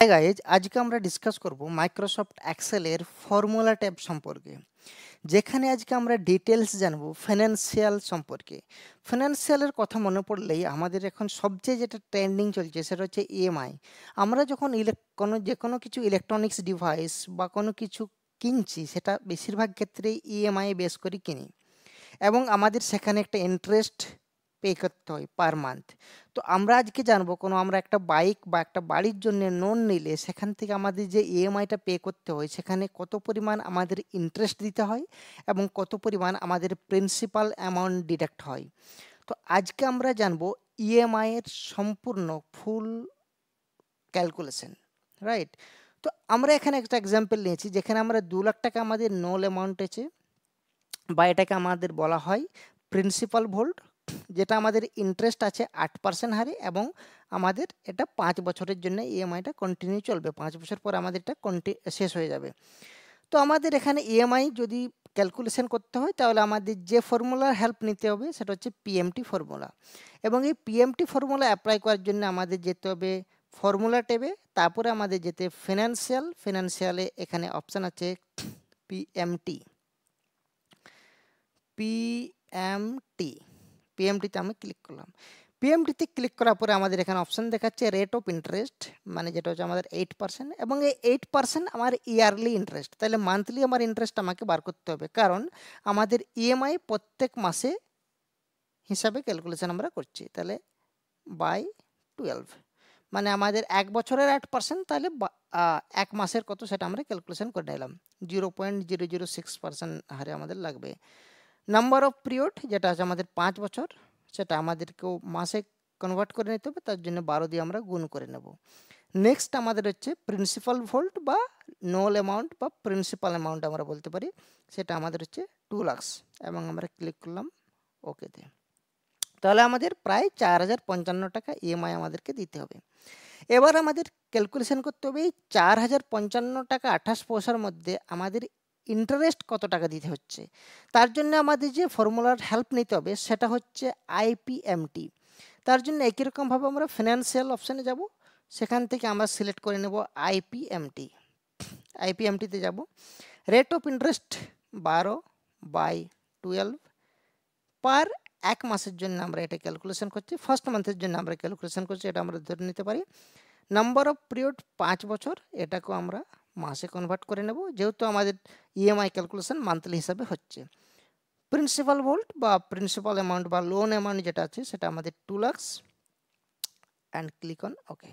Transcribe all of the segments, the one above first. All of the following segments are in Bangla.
হাই গাইজ, আজকে আমরা ডিসকাস করব মাইক্রোসফট এক্সেলের ফর্মুলা ট্যাব সম্পর্কে, যেখানে আজকে আমরা ডিটেলস জানবো ফিনান্সিয়াল সম্পর্কে। ফিনান্সিয়ালের কথা মনে পড়লেই আমাদের এখন সবচেয়ে যেটা ট্রেন্ডিং চলছে সেটা হচ্ছে ইএমআই। আমরা যখন যে কোনো কিছু ইলেকট্রনিক্স ডিভাইস বা কোনো কিছু কিনছি, সেটা বেশিরভাগ ক্ষেত্রেই ইএমআই বেস করে কিনি, এবং আমাদের সেখানে একটা ইন্টারেস্ট পে করতে হয় পার মান্থ। তো আমরা আজকে জানবো আমরা একটা বাইক বা একটা বাড়ির জন্য লোন নিলে সেখান থেকে আমাদের যে ইএমআইটা পে করতে হয়, সেখানে কত পরিমাণ আমাদের ইন্টারেস্ট দিতে হয় এবং কত পরিমাণ আমাদের প্রিন্সিপাল অ্যামাউন্ট ডিডাক্ট হয়। তো আজকে আমরা জানবো ইএমআই এর সম্পূর্ণ ফুল ক্যালকুলেশন, রাইট? তো আমরা এখানে একটা এক্সাম্পল নিয়েছি যেখানে আমরা 2 লাখ টাকা আমাদের নোল অ্যামাউন্ট আছে, বা এটাকে আমাদের বলা হয় প্রিন্সিপাল ভোল্ট, যেটা আমাদের ইন্টারেস্ট আছে 8% হারে, এবং আমাদের এটা 5 বছরের জন্য ইএমআইটা কন্টিনিউ চলবে। 5 বছর পর আমাদের এটা শেষ হয়ে যাবে। তো আমাদের এখানে ইএমআই যদি ক্যালকুলেশন করতে হয়, তাহলে আমাদের যে ফর্মুলার হেল্প নিতে হবে সেটা হচ্ছে পিএমটি ফর্মুলা। এবং এই পিএমটি ফর্মুলা অ্যাপ্লাই করার জন্য আমাদের যেতে হবে ফর্মুলা ট্যাবে, তারপরে আমাদের যেতে ফিনান্সিয়ালে এখানে অপশান আছে পিএমটি। পিএমটি পিএমটিতে আমি ক্লিক করলাম। পিএমটিতে ক্লিক করার পরে আমাদের এখানে অপশন দেখাচ্ছে রেট অফ ইন্টারেস্ট, মানে যেটা হচ্ছে আমাদের 8%, এবং এই 8% আমার ইয়ারলি ইন্টারেস্ট। তাহলে মান্থলি আমার ইন্টারেস্ট আমাকে বার করতে হবে, কারণ আমাদের ইএমআই প্রত্যেক মাসে হিসাবে ক্যালকুলেশন আমরা করছি। তাহলে বাই 12, মানে আমাদের 1 বছরের 8%, তাহলে 1 মাসের কত সেটা আমরা ক্যালকুলেশন করে নিলাম। 0.006% হারে আমাদের লাগবে। নাম্বার অফ পিরিয়ড যেটা আছে আমাদের 5 বছর, সেটা আমাদেরকেও মাসে কনভার্ট করে নিতে হবে, তার জন্য 12 দিয়ে আমরা গুণ করে নেব। নেক্সট আমাদের হচ্ছে প্রিন্সিপাল ভোল্ট বা নোল অ্যামাউন্ট বা প্রিন্সিপাল অ্যামাউন্ট আমরা বলতে পারি, সেটা আমাদের হচ্ছে 2 লাখ, এবং আমরা ক্লিক করলাম ওকেতে। তাহলে আমাদের প্রায় 4055 টাকা ইএমআই আমাদেরকে দিতে হবে। এবার আমাদের ক্যালকুলেশন করতে হবে এই 4055 টাকা 28 পয়সার মধ্যে আমাদের ইন্টারেস্ট কত টাকা দিতে হচ্ছে। তার জন্য আমাদের যে ফর্মুলার হেল্প নিতে হবে সেটা হচ্ছে আইপিএমটি। তার জন্য একই রকমভাবে আমরা ফিনান্সিয়াল অপশানে যাব, সেখান থেকে আমরা সিলেক্ট করে নেব আইপিএমটি। আইপিএমটিতে যাব, রেট অফ ইন্টারেস্ট 12/12 পার 1 মাসের জন্য আমরা এটা ক্যালকুলেশন করছি। ফার্স্ট মান্থের জন্য আমরা ক্যালকুলেশন করছি, এটা আমরা ধরে নিতে পারি। নাম্বার অফ পিরিয়ড 5 বছর, এটাকেও আমরা মাসে কনভার্ট করে নেব, যেহেতু আমাদের ইএমআই ক্যালকুলেশন মান্থলি হিসাবে হচ্ছে। প্রিন্সিপাল ভোল্ট বা প্রিন্সিপাল অ্যামাউন্ট বা লোন অ্যামাউন্ট যেটা আছে সেটা আমাদের 2 lakh, and click on okay,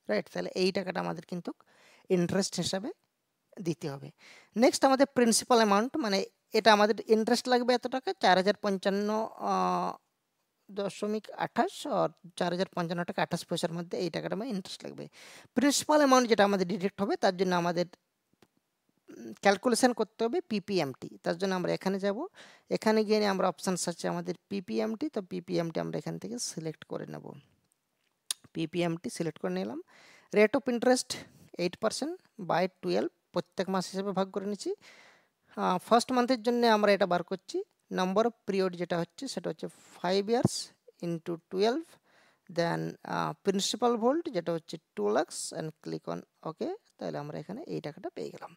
right? তাহলে এই টাকাটা আমাদের কিন্তু ইন্টারেস্ট হিসাবে দিতে হবে। নেক্সট আমাদের প্রিন্সিপাল অ্যামাউন্ট, মানে এটা আমাদের ইন্টারেস্ট লাগবে এত টাকা, 4055.28, আর 4055 টাকা 28 পয়সার মধ্যে এই টাকাটা আমার ইন্টারেস্ট লাগবে। প্রিন্সিপাল অ্যামাউন্ট যেটা আমাদের ডিডাক্ট হবে, তার জন্য আমাদের ক্যালকুলেশন করতে হবে পিপিএমটি। তার জন্য আমরা এখানে যাব, এখানে গিয়ে আমরা অপশানস আছে আমাদের পিপিএমটি, তো পিপিএমটি আমরা এখান থেকে সিলেক্ট করে নেব। পিপিএমটি সিলেক্ট করে নিলাম। রেট অফ ইন্টারেস্ট 8%/12 প্রত্যেক মাস হিসেবে ভাগ করে নিচ্ছি। ফার্স্ট মান্থের জন্য আমরা এটা বার করছি। নাম্বার অফ পিরিয়ড যেটা হচ্ছে সেটা হচ্ছে 5 ইয়ার্স ইন্টু 12, দেন প্রিন্সিপাল ভোল্ট যেটা হচ্ছে 2 লাখ, অ্যান্ড ক্লিক অন ওকে। তাহলে আমরা এখানে এই টাকাটা পেয়ে গেলাম।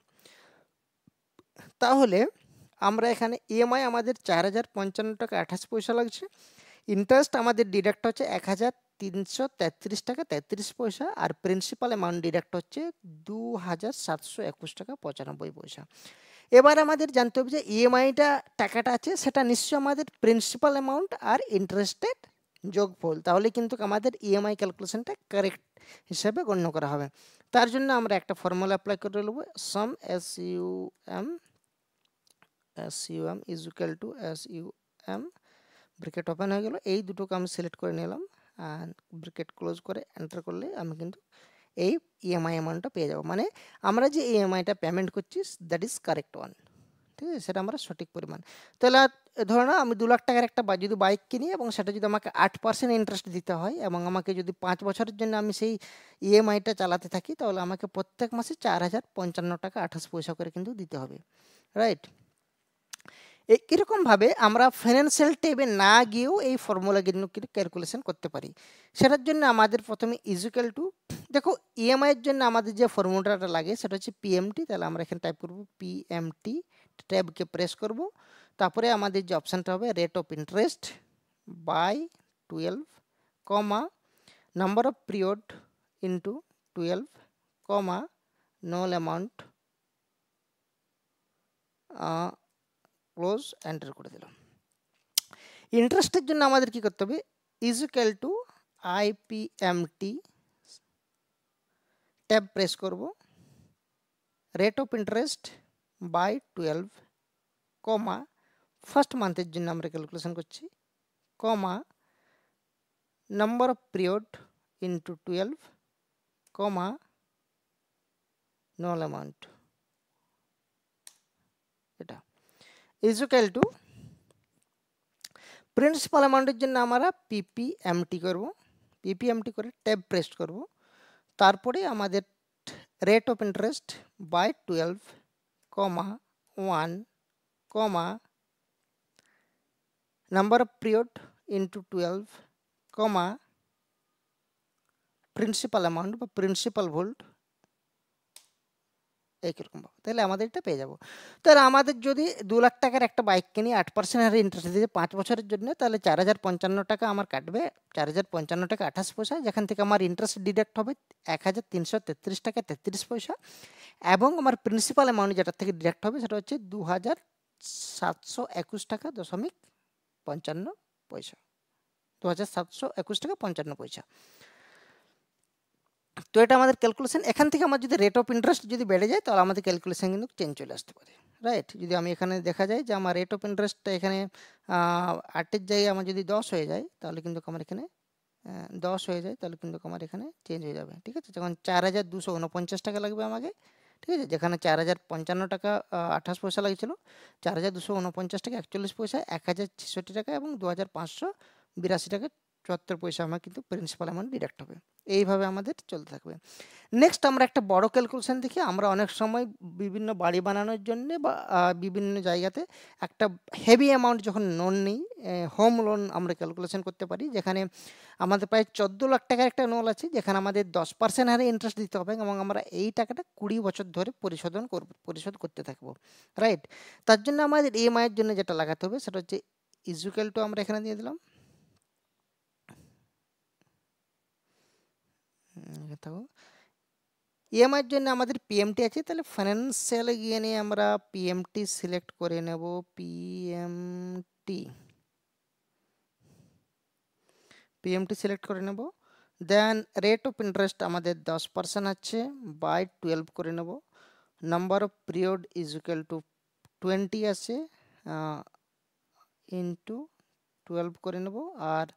তাহলে আমরা এখানে ইএমআই আমাদের 4055 টাকা 28 পয়সা লাগছে, ইন্টারেস্ট আমাদের ডিডাক্ট হচ্ছে 1333 টাকা 33 পয়সা, আর প্রিন্সিপাল অ্যামাউন্ট ডিডাক্ট হচ্ছে 2721 টাকা 95 পয়সা। এবার আমাদের জানতে হবে যে ইএমআইটা টাকাটা আছে সেটা নিশ্চয়ই আমাদের প্রিন্সিপাল অ্যামাউন্ট আর ইন্টারেস্টের যোগফল, তাহলে কিন্তু আমাদের ইএমআই ক্যালকুলেশনটা কারেক্ট হিসেবে গণ্য করা হবে। তার জন্য আমরা একটা ফর্মুলা অ্যাপ্লাই করে নেব, সাম SUM is equal to SUM, bracket open হয়ে গেল। এই দুটোকে আমি সিলেক্ট করে নিলাম, অ্যান্ড ব্র্যাকেট ক্লোজ করে এন্টার করলে আমি কিন্তু এই ইএমআই অ্যামাউন্টটা পেয়ে যাব, মানে আমরা যে ইএমআইটা পেমেন্ট করছি দ্যাট ইজ কারেক্ট ওয়ান, ঠিক আছে? সেটা আমরা সঠিক পরিমাণ। তাহলে ধরো না, আমি 2 লাখ টাকার একটা যদি বাইক কিনি, এবং সেটা যদি আমাকে 8% ইন্টারেস্ট দিতে হয়, এবং আমাকে যদি 5 বছরের জন্য আমি সেই ইএমআইটা চালাতে থাকি, তাহলে আমাকে প্রত্যেক মাসে 4055 টাকা 28 পয়সা করে কিন্তু দিতে হবে, রাইট? এরকমভাবে আমরা ফাইন্যান্সিয়াল ট্যাবে না গিয়েও এই ফর্মুলাগুলো কিন্তু ক্যালকুলেশন করতে পারি। সেটার জন্য আমাদের প্রথমে ইজুক্যাল টু, দেখো ইএমআই এর জন্য আমাদের যে ফর্মুলাটা লাগে সেটা হচ্ছে পিএমটি। তাহলে আমরা এখানে টাইপ করব পিএমটি, ট্যাবকে প্রেস করব, তারপরে আমাদের যে অপশানটা হবে rate of interest by 12, comma number of period into 12, comma নোল অ্যামাউন্ট, ক্লোজ, এন্টার করে দিলাম। ইন্টারেস্টের জন্য আমাদের কি করতে হবে, equal to IPMT, tab press করব, rate of interest by 12, comma first মান্থের জন্য আমরা ক্যালকুলেশন করছি, comma number of period into 12, comma নোল অ্যামাউন্ট, এটা ইজুক্যাল টু প্রিন্সিপাল অ্যামাউন্টের জন্য আমরা পিপিএমটি করব, পিপিএমটি করে ট্যাব প্রেস করব, তারপরে আমাদের rate of interest by 12, comma 1, comma number of period into 12, comma principal amount বা প্রিন্সিপাল ভোল্ট, এইরকমভাবে তাহলে আমাদের এটা পেয়ে যাব। তাহলে আমাদের যদি 2 লাখ টাকার একটা বাইক কিনি 8% হারে ইন্টারেস্ট দিয়ে 5 বছরের জন্য, তাহলে 4055 টাকা আমার কাটবে, 4055 টাকা 28 পয়সা, যেখান থেকে আমার ইন্টারেস্ট ডিডাক্ট হবে 1333 টাকা 33 পয়সা, এবং আমার প্রিন্সিপাল অ্যামাউন্ট যেটা থেকে ডিডাক্ট হবে সেটা হচ্ছে 2721 টাকা 55 পয়সা, 2721 টাকা 55 পয়সা। তো এটা আমাদের ক্যালকুলেশন। এখান থেকে আমার যদি রেট অফ ইন্টারেস্ট যদি বেড়ে যায় তাহলে আমাদের ক্যালকুলেশন কিন্তু চেঞ্জ চলে আসতে পারে, রাইট। যদি আমি এখানে দেখা যায় যে আমার রেট অফ ইন্টারেস্টটা এখানে 8-এর জায়গায় আমার যদি 10 হয়ে যায় তাহলে কিন্তু আমার এখানে 10 হয়ে যায়, তাহলে কিন্তু আমার এখানে চেঞ্জ হয়ে যাবে, ঠিক আছে। যখন 4249 টাকা লাগবে আমাকে, ঠিক আছে, যেখানে 4055 টাকা 28 পয়সা লাগছিল, 4249 টাকা 41 পয়সা, 1066 টাকা এবং 2582 টাকা 74 পয়সা আমার কিন্তু প্রিন্সিপাল অ্যামাউন্ট ডিডাক্ট হবে। এইভাবে আমাদের চলতে থাকবে। নেক্সট আমরা একটা বড় ক্যালকুলেশন দেখি। আমরা অনেক সময় বিভিন্ন বাড়ি বানানোর জন্য বা বিভিন্ন জায়গাতে একটা হেভি অ্যামাউন্ট যখন লোন নিই, হোম লোন আমরা ক্যালকুলেশন করতে পারি, যেখানে আমাদের প্রায় 14 লাখ টাকার একটা লোন আছে, যেখানে আমাদের 10% হারে ইন্টারেস্ট দিতে হবে এবং আমরা এই টাকাটা 20 বছর ধরে পরিশোধ করতে থাকবো, রাইট। তার জন্য আমাদের ইএমআই এর জন্য যেটা লাগাতে হবে সেটা হচ্ছে ইজুক্যাল টু, আমরা এখানে দিয়ে দিলাম, থাকো। ইএমআই এর জন্য আমাদের পিএমটি আছে, তাহলে ফাইন্যান্সিয়ালে গিয়ে নিয়ে আমরা পিএমটি সিলেক্ট করে নেব, পিএমটি সিলেক্ট করে নেব। দেন রেট অফ ইন্টারেস্ট আমাদের 10% আছে, বাই 12 করে নেব। Number of period is equal to 20 আছে, ইন্টু 12 করে নেব। আর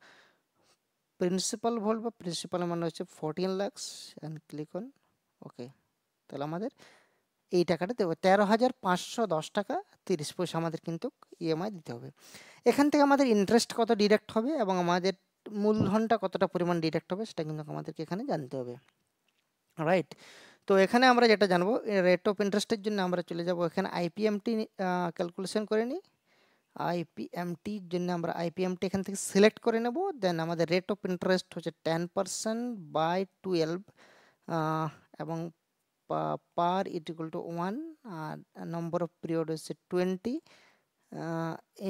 প্রিন্সিপাল ভোল্ট বা প্রিন্সিপাল মানে হচ্ছে 14 লাখস, অ্যান্ড ক্লিক অন ওকে। তাহলে আমাদের এই টাকাটা দেবো 13,510 টাকা 30 পয়সা আমাদের কিন্তু ইএমআই দিতে হবে। এখান থেকে আমাদের ইন্টারেস্ট কত ডিডাক্ট হবে এবং আমাদের মূলধনটা কতটা পরিমাণ ডিডাক্ট হবে সেটা কিন্তু আমাদেরকে এখানে জানতে হবে, রাইট। তো এখানে আমরা যেটা জানবো রেট অফ ইন্টারেস্টের জন্য আমরা চলে যাব এখানে আইপিএমটি ক্যালকুলেশন করে নিই। আইপিএমটির জন্য আমরা আইপিএমটি এখান থেকে সিলেক্ট করে নেব। দেন আমাদের রেট অফ ইন্টারেস্ট হচ্ছে 10% বাই 12, এবং পার ইকুয়াল টু 1, আর নম্বর অফ পিরিয়ড হচ্ছে 20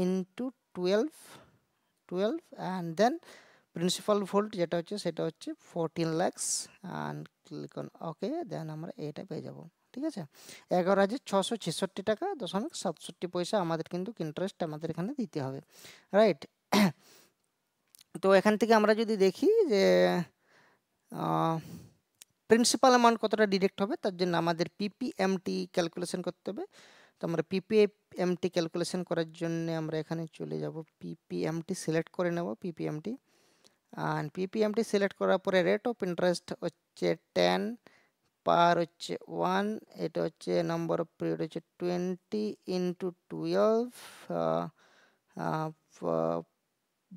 into 12 and then principal value যেটা হচ্ছে সেটা হচ্ছে 14 lakhs, and click on okay. Then আমরা এটা পেয়ে যাব, ঠিক আছে। 11,666 টাকা 67 পয়সা আমাদের কিন্তু ইন্টারেস্ট আমাদের এখানে দিতে হবে, রাইট। তো এখান থেকে আমরা যদি দেখি যে প্রিন্সিপাল অ্যামাউন্ট কতটা ডিডাক্ট হবে, তার জন্য আমাদের পিপিএমটি ক্যালকুলেশন করতে হবে। তো আমরা পিপিএমটি ক্যালকুলেশন করার জন্য আমরা এখানে চলে যাব, পিপিএমটি সিলেক্ট করে নেব, পিপিএমটি। আর পিপিএমটি সিলেক্ট করার পরে রেট অফ ইন্টারেস্ট হচ্ছে 10, পার হচ্ছে 1, এটা হচ্ছে নাম্বার অফ পিরিয়ড হচ্ছে 20 ইন্টু 12,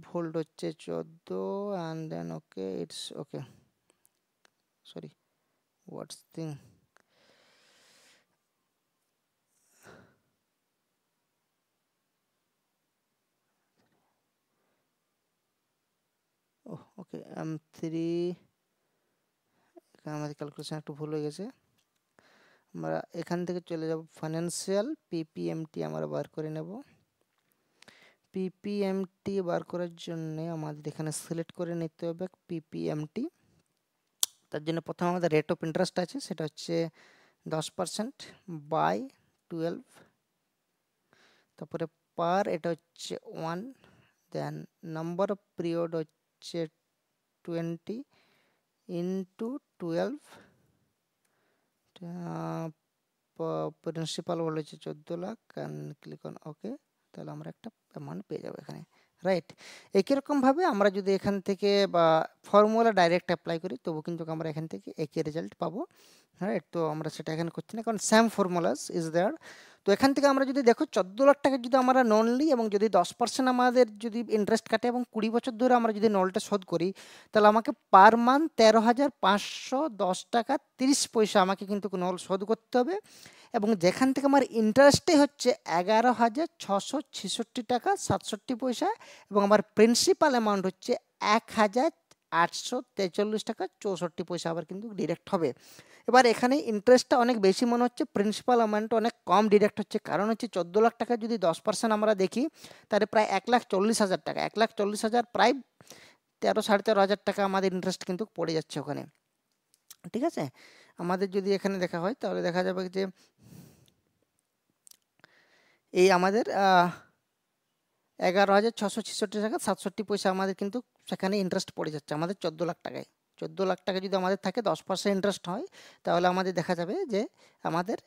ভোল্ট হচ্ছে 14, and then okay, it's okay, sorry what's thing, okay M3 এখানে আমাদের ক্যালকুলেশন একটু ভুল হয়ে গেছে। আমরা এখান থেকে চলে যাব ফাইন্যান্সিয়াল পিপিএমটি আমরা বার করে নেব। পিপিএমটি বার করার জন্য আমাদের এখানে সিলেক্ট করে নিতে হবে পিপিএমটি। তার জন্য প্রথমে আমাদের রেট অফ ইন্টারেস্ট আছে, সেটা হচ্ছে 10% বাই 12, তারপরে পার এটা হচ্ছে 1, দেন নাম্বার অফ পিরিয়ড হচ্ছে 20 ইন্টু 12, প্রিন্সিপাল বলেছে 14 লাখ, ক্লিক অন ওকে। তাহলে আমরা একটা অ্যামাউন্ট পেয়ে যাবো এখানে, রাইট। একই রকমভাবে আমরা যদি এখান থেকে বা ফর্মুলা ডাইরেক্ট অ্যাপ্লাই করি তবু কিন্তু আমরা এখান থেকে একই রেজাল্ট পাবো, রাইট। তো আমরা সেটা এখানে করছি না, কারণ সেম ফর্মুলাস ইজ দেয়ার। তো এখান থেকে আমরা যদি দেখো 14 লাখ টাকা যদি আমরা লোন নিই এবং যদি 10% আমাদের যদি ইন্টারেস্ট কাটে এবং 20 বছর ধরে আমরা যদি লোনটা শোধ করি, তাহলে আমাকে পার মান্থ 13,510 টাকা 30 পয়সা আমাকে কিন্তু লোন শোধ করতে হবে। এবং যেখান থেকে আমার ইন্টারেস্টে হচ্ছে 11,666 টাকা 67 পয়সা, এবং আমার প্রিন্সিপাল অ্যামাউন্ট হচ্ছে 1,843 টাকা 64 পয়সা আবার কিন্তু ডিরেক্ট হবে। এবার এখানে ইন্টারেস্টটা অনেক বেশি মনে হচ্ছে, প্রিন্সিপাল অ্যামাউন্ট অনেক কম ডিরেক্ট হচ্ছে, কারণ হচ্ছে 14 লাখ টাকা যদি 10% আমরা দেখি তাহলে প্রায় 1,40,000 টাকা, 1,40,000 প্রায় 13,500 টাকা আমাদের ইন্টারেস্ট কিন্তু পড়ে যাচ্ছে ওখানে, ঠিক আছে। আমাদের যদি এখানে দেখা হয় তাহলে দেখা যাবে যে এই আমাদের 11,666 টাকা 67 পয়সা আমাদের কিন্তু সেখানে ইন্টারেস্ট পড়ে যাচ্ছে আমাদের 14 লাখ টাকায়। 14 লাখ টাকা যদি আমাদের থাকে 10% ইন্টারেস্ট হয়, তাহলে আমাদের দেখা যাবে যে আমাদের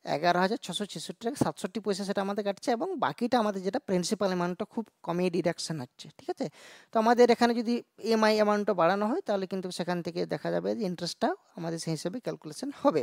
11,666 টাকা 67 পয়সা সেটা আমাদের কাটছে, এবং বাকিটা আমাদের যেটা প্রিন্সিপাল অ্যামাউন্টটা খুব কমই ডিডাকশন হচ্ছে, ঠিক আছে। তো আমাদের এখানে যদি ইএমআই অ্যামাউন্টটা বাড়ানো হয় তাহলে কিন্তু সেখান থেকে দেখা যাবে যে ইন্টারেস্টটাও আমাদের সেই হিসেবে ক্যালকুলেশন হবে।